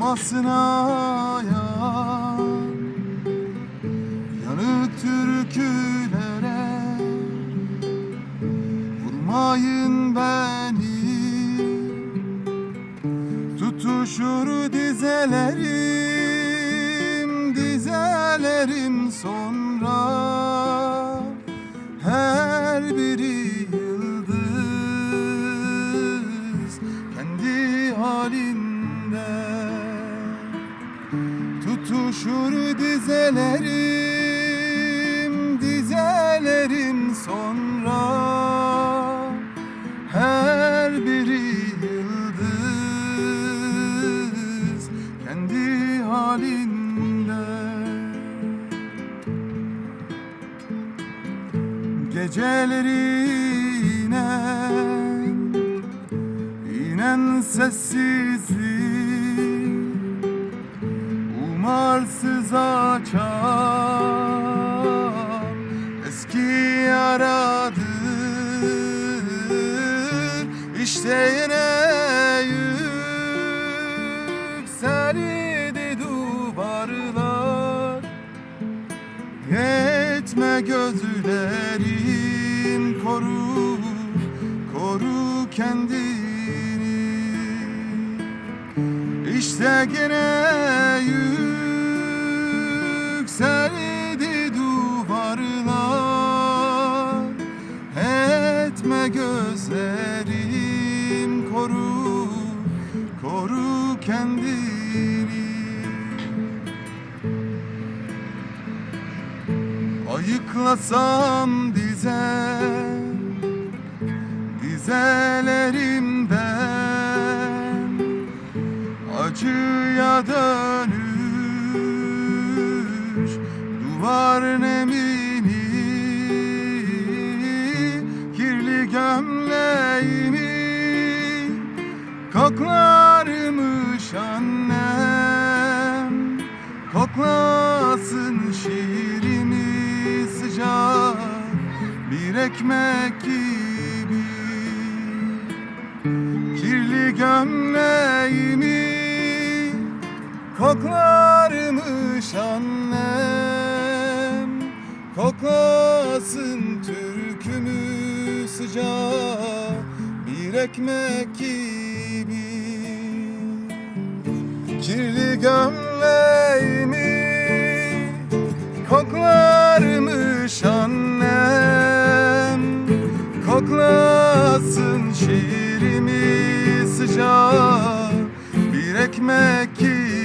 havasına yanık türkülere vurmayın beni. Tutuşur dizelerim sonra her biri yıldız kendi halinde. Tutuşur dizelerim sonra her biri yıldız kendi halinde. Geceleri inen sessizlik umarsız açan eski yaradır. İşte yine yükseldi duvarlar. Yetme gözlerim, koru kendini. İşte gene yükseldi duvarlar. Etme gözlerim, koru kendini. Ayıklasam dizelerimden acıya dönüş duvar nemini. Kirli gömleğimi koklarmış annem, koklasın şiirimi sıcak bir ekmek gibi. Kirli gömleğimi koklarmış annem, koklasın türkümü sıcak bir ekmek gibi. Kirli gömleğimi koklarmış annem, koklasın şiirimi sıcak bir ekmek gibi.